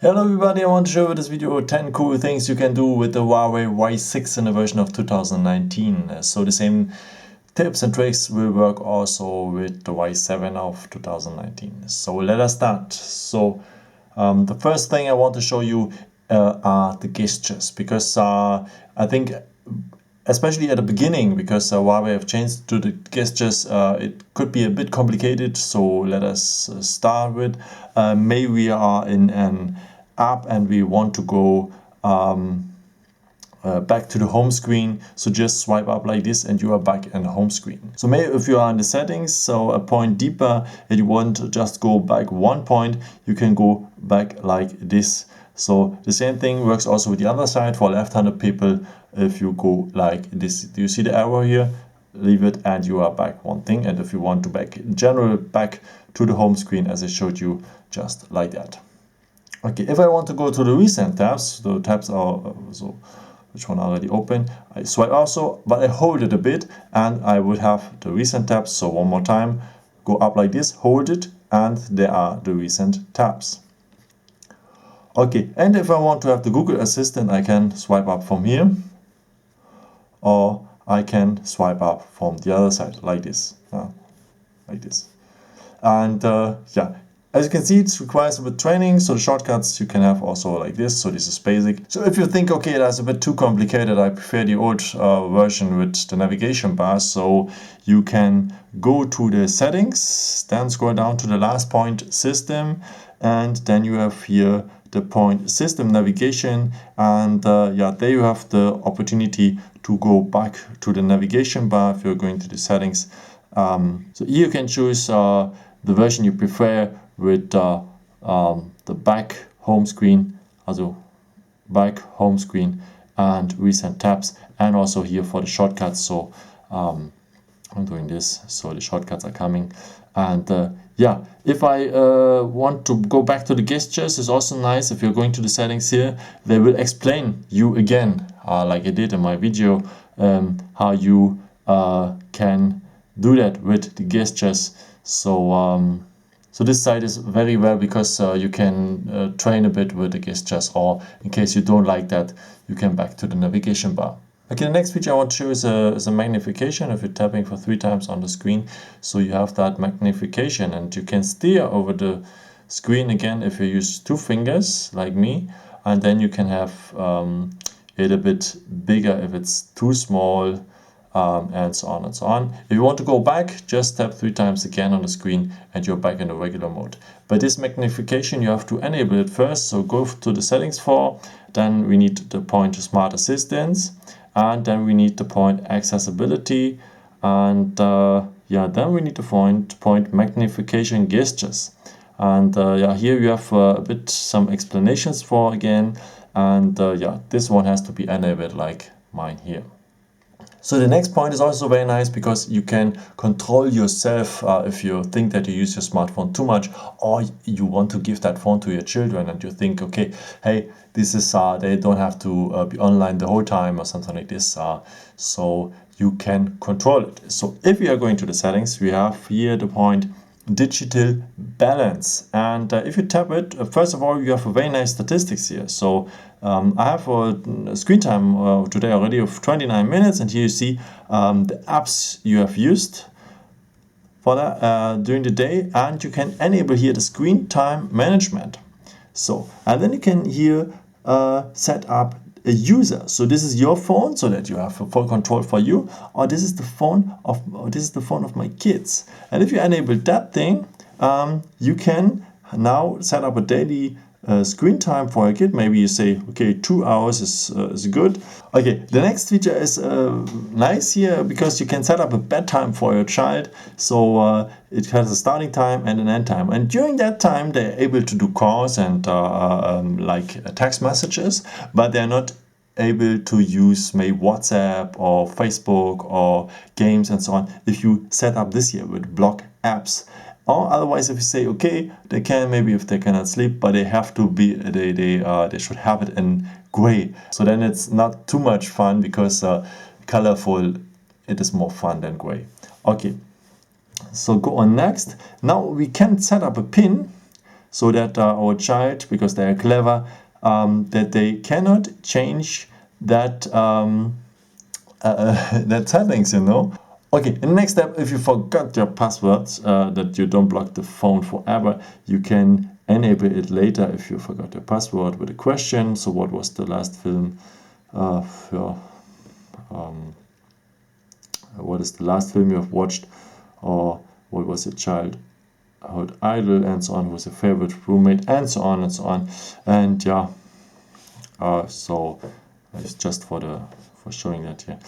Hello everybody, I want to show you this video 10 cool things you can do with the Huawei Y6 in the version of 2019. So the same tips and tricks will work also with the Y7 of 2019. So let us start. So the first thing I want to show you are the gestures, because I think especially at the beginning, because Huawei have changed to the gestures, it could be a bit complicated. So let us start with maybe we are in an app and we want to go back to the home screen. So just swipe up like this and you are back in the home screen. So maybe if you are in the settings, so a point deeper, and you want to just go back 1 point, you can go back like this. So the same thing works also with the other side for left-handed people. If you go like this, do you see the arrow here? Leave it and you are back one thing. And if you want to back in general back to the home screen, as I showed you, just like that. Okay, if I want to go to the recent tabs, the tabs are so which one already open, I swipe also, but I hold it a bit and I would have the recent tabs. So one more time, go up like this, hold it, and there are the recent tabs. Okay, and if I want to have the Google Assistant, I can swipe up from here, or I can swipe up from the other side like this, like this. And yeah, as you can see, it requires a bit training, so the shortcuts you can have also like this. So this is basic. So if you think, okay, that's a bit too complicated, I prefer the old version with the navigation bar. So you can go to the settings, then scroll down to the last point, system, and then you have here the point system navigation. And yeah, there you have the opportunity to go back to the navigation bar if you're going to the settings. So here you can choose the version you prefer with the back home screen, also back home screen and recent tabs, and also here for the shortcuts. So I'm doing this, so the shortcuts are coming. And yeah, if I want to go back to the gestures, it's also nice. If you're going to the settings here, they will explain you again, like I did in my video, how you can do that with the gestures. So so this side is very well, because you can train a bit with the gestures, or in case you don't like that, you can back to the navigation bar. Okay, the next feature I want to show is a magnification. If you're tapping for 3 times on the screen, so you have that magnification, and you can steer over the screen again if you use 2 fingers like me, and then you can have it a bit bigger if it's too small. And so on and so on. If you want to go back, just tap 3 times again on the screen and you're back in the regular mode. But this magnification, you have to enable it first. So go to the settings for, then we need the point smart assistance, and then we need the point accessibility, and yeah, then we need the point magnification gestures. And yeah, here you have a bit some explanations for again, and yeah, this one has to be enabled like mine here. So the next point is also very nice, because you can control yourself if you think that you use your smartphone too much, or you want to give that phone to your children and you think, okay, hey, this is they don't have to be online the whole time or something like this. So you can control it. So if we are going to the settings, we have here the point digital balance, and if you tap it, first of all, you have a very nice statistics here. So I have a screen time today already of 29 minutes, and here you see the apps you have used for that during the day, and you can enable here the screen time management. So, and then you can here set up a user. So this is your phone, so that you have full control for you, or this is the phone of my kids. And if you enable that thing, you can now set up a daily screen time for a kid. Maybe you say, okay, 2 hours is good. Okay, the next feature is nice here, because you can set up a bedtime for your child. So it has a starting time and an end time, and during that time they're able to do calls and like text messages, but they're not able to use maybe WhatsApp or Facebook or games and so on, if you set up this here with block apps. Or otherwise, if you say, okay, they can, maybe if they cannot sleep, but they have to be, they should have it in gray. So then it's not too much fun, because colorful, it is more fun than gray. Okay, so go on next. Now we can set up a pin. so that our child, because they are clever, that they cannot change that that settings, you know. Okay, and the next step, if you forgot your passwords, that you don't block the phone forever, you can enable it later if you forgot your password with a question. So what was the last film? What is the last film you have watched? Or what was your childhood idol, and so on? Was your favorite roommate, and so on and so on. And yeah, so it's just for showing that here.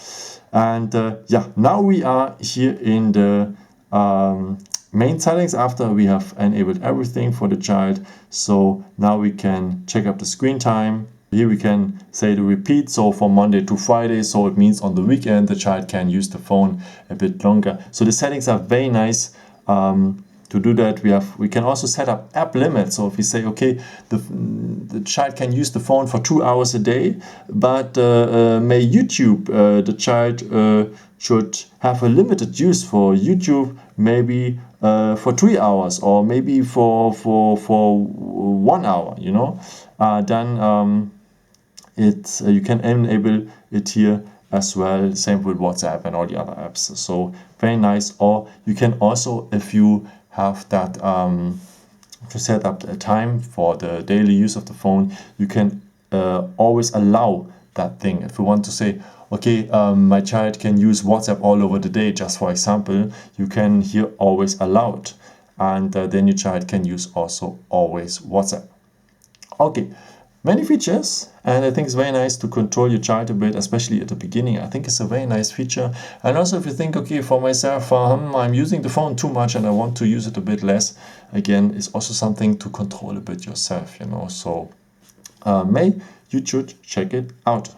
And yeah, now we are here in the main settings after we have enabled everything for the child. So now we can check up the screen time. Here we can say the repeat, so from Monday to Friday, so it means on the weekend the child can use the phone a bit longer. So the settings are very nice. To do that, we can also set up app limits. So if we say, okay, the child can use the phone for 2 hours a day, but may YouTube, the child should have a limited use for YouTube, maybe for 3 hours, or maybe for 1 hour, you know, then you can enable it here as well. Same with WhatsApp and all the other apps. So very nice. Or you can also, if you have that to set up a time for the daily use of the phone, you can always allow that thing. If you want to say, okay, my child can use WhatsApp all over the day, just for example, you can here always allow it, and then your child can use also always WhatsApp. Okay, many features, and I think it's very nice to control your child a bit, especially at the beginning. I think it's a very nice feature. And also if you think, okay, for myself, I'm using the phone too much and I want to use it a bit less, again, it's also something to control a bit yourself, you know. So you should check it out.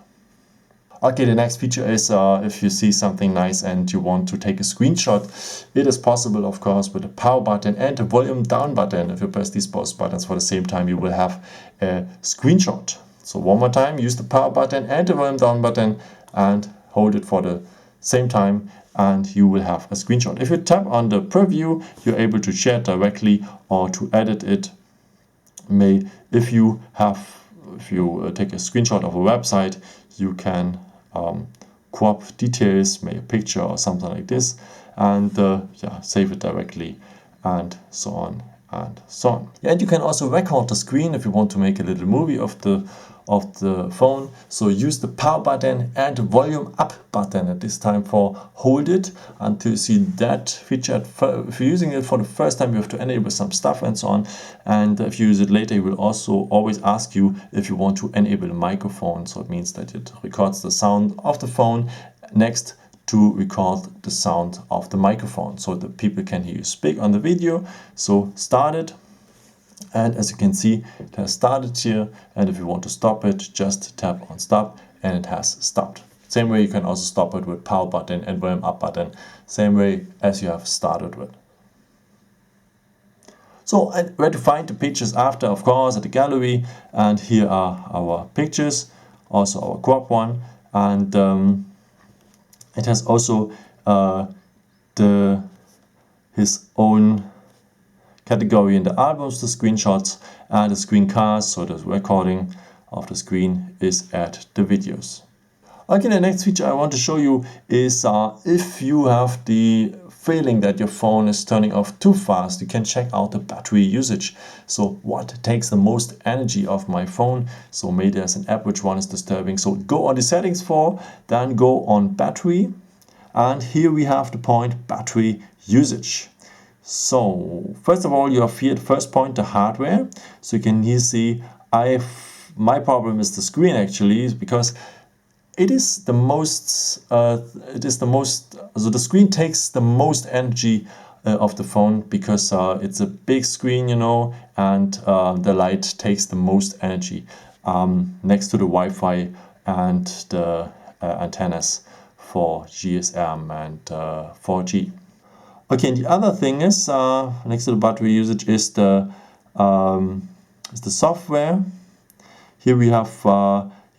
Okay, the next feature is if you see something nice and you want to take a screenshot, it is possible, of course, with the power button and the volume down button. If you press these both buttons for the same time, you will have a screenshot. So one more time, use the power button and the volume down button and hold it for the same time, and you will have a screenshot. If you tap on the preview, you're able to share it directly or to edit it. If you take a screenshot of a website, you can crop details, make a picture or something like this, and yeah, save it directly, and so on and so on. And you can also record the screen if you want to make a little movie of the phone. So use the power button and the volume up button at this time for hold it until you see that feature. If you're using it for the first time, you have to enable some stuff and so on. And if you use it later, it will also always ask you if you want to enable a microphone. So it means that it records the sound of the phone next to record the sound of the microphone, so that people can hear you speak on the video. So start it. And as you can see, it has started here, and if you want to stop it, just tap on stop and it has stopped. Same way you can also stop it with power button and volume up button, same way as you have started with. So where to find the pictures after, of course, at the gallery, and here are our pictures, also our crop one, and it has also his own category in the albums, the screenshots, and the screen casts, so the recording of the screen is at the videos. Okay, the next feature I want to show you is if you have the feeling that your phone is turning off too fast, you can check out the battery usage. So what takes the most energy of my phone? So maybe there's an app which one is disturbing. So go on the settings for, then go on battery, and here we have the point battery usage. So first of all, you have here at first point the hardware. So you can here see my problem is the screen actually, because it is the most so the screen takes the most energy of the phone, because it's a big screen, you know, and the light takes the most energy next to the Wi-Fi and the antennas for GSM and 4G. Okay, and the other thing is next to the battery usage is the software. Here we have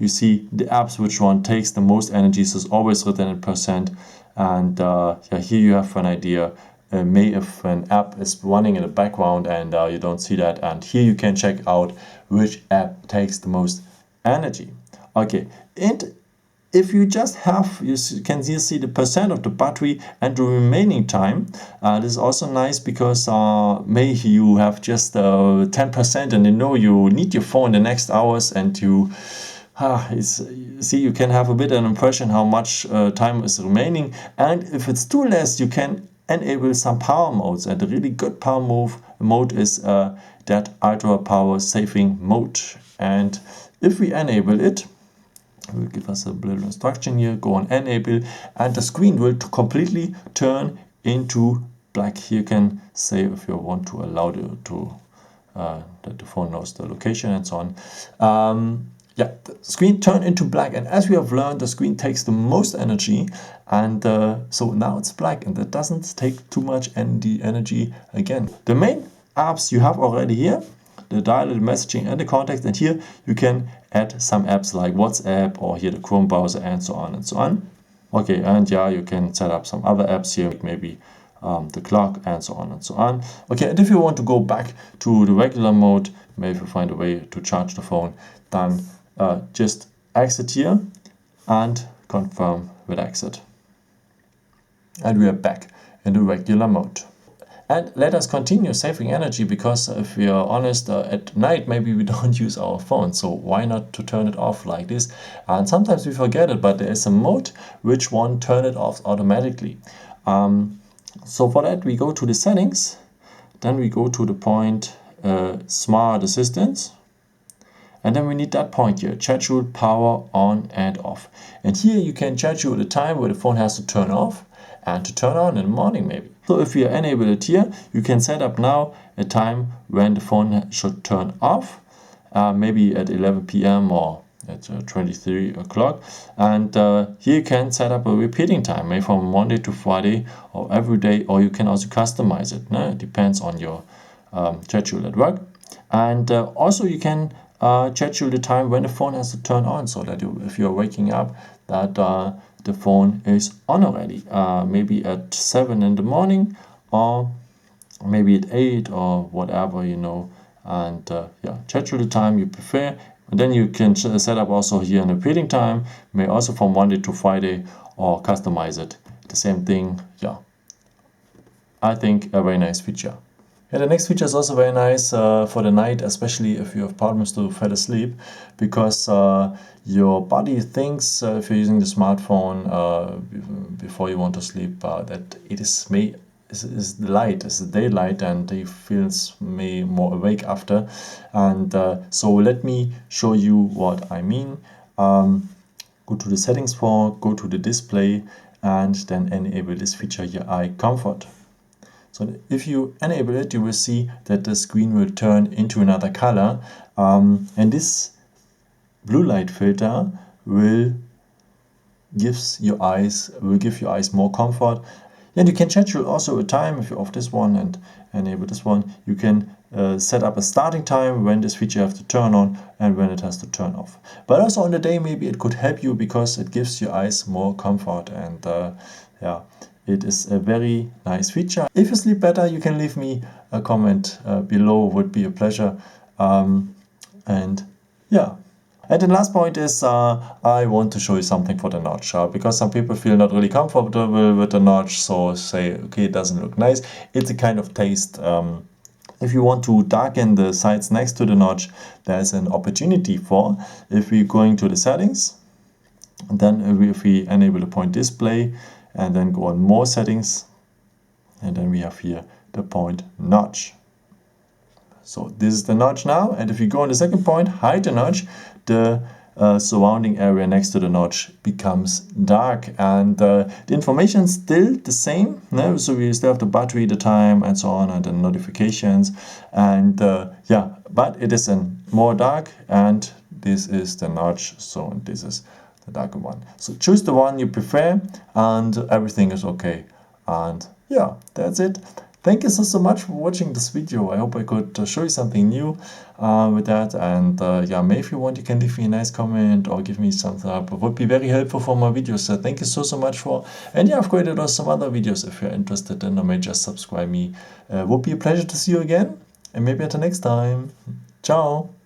you see the apps which one takes the most energy, so it's always written in percent. And yeah, here you have an idea may if an app is running in the background and you don't see that. And here you can check out which app takes the most energy. Okay, and if you just have, you can see the percent of the battery and the remaining time. This is also nice because maybe you have just 10% and you know you need your phone the next hours, and you see, you can have a bit of an impression how much time is remaining. And if it's too less, you can enable some power modes, and a really good power mode is that ultra power saving mode. And if we enable it, it will give us a little instruction here, go on enable, and the screen will completely turn into black. Here you can say if you want to allow that the phone knows the location and so on. Yeah, the screen turned into black, and as we have learned, the screen takes the most energy, and so now it's black, and that doesn't take too much energy again. The main apps you have already here, the dial, the messaging, and the contacts, and here you can add some apps like WhatsApp, or here the Chrome browser, and so on and so on. Okay, and yeah, you can set up some other apps here, like maybe the clock, and so on and so on. Okay, and if you want to go back to the regular mode, maybe find a way to charge the phone, then just exit here and confirm with exit. And we are back in the regular mode. And let us continue saving energy, because if we are honest, at night maybe we don't use our phone, so why not to turn it off like this? And sometimes we forget it, but there is a mode which won't turn it off automatically. So for that we go to the settings, then we go to the point smart assistance, and then we need that point here, schedule power on and off. And here you can schedule the time where the phone has to turn off and to turn on in the morning maybe. So if you enable it here, you can set up now a time when the phone should turn off, maybe at 11 p.m. or at 23 o'clock. And here you can set up a repeating time, maybe from Monday to Friday or every day, or you can also customize it. It depends on your schedule at work. And also you can schedule the time when the phone has to turn on, so that if you're waking up, that the phone is on already, maybe at 7 in the morning, or maybe at 8 or whatever, you know. And yeah, schedule the time you prefer. And then you can set up also here an repeating time, may also from Monday to Friday, or customize it. The same thing, yeah. I think a very nice feature. Yeah, the next feature is also very nice for the night, especially if you have problems to fall asleep, because your body thinks, if you're using the smartphone before you want to sleep, that it is the light, is the daylight, and he feels more awake after. And so let me show you what I mean. Go to the settings go to the display, and then enable this feature here, eye comfort. So if you enable it, you will see that the screen will turn into another color, and this blue light filter will give your eyes more comfort. And you can schedule also a time. If you off this one and enable this one, you can set up a starting time when this feature has to turn on and when it has to turn off. But also on the day, maybe it could help you because it gives your eyes more comfort, and yeah. It is a very nice feature. If you sleep better, you can leave me a comment below, would be a pleasure. And yeah. And the last point is I want to show you something for the notch, because some people feel not really comfortable with the notch, so say, okay, it doesn't look nice. It's a kind of taste. If you want to darken the sides next to the notch, there's an opportunity for, if we're going to the settings, then if we enable the point display, and then go on more settings, and then we have here the point notch. So this is the notch now, and if you go on the second point, hide the notch, the surrounding area next to the notch becomes dark, and the information is still the same. No? So we still have the battery, the time, and so on, and the notifications, and yeah, but it is more dark, and this is the notch, so this is the darker one. So choose the one you prefer, and everything is okay. And yeah, that's it. Thank you so much for watching this video. I hope I could show you something new with that. And yeah, maybe if you want, you can leave me a nice comment or give me some thumbs up. It would be very helpful for my videos. So thank you so much for. And yeah, I've created also some other videos if you're interested in, or maybe just subscribe me. Would be a pleasure to see you again. And maybe until next time. Ciao.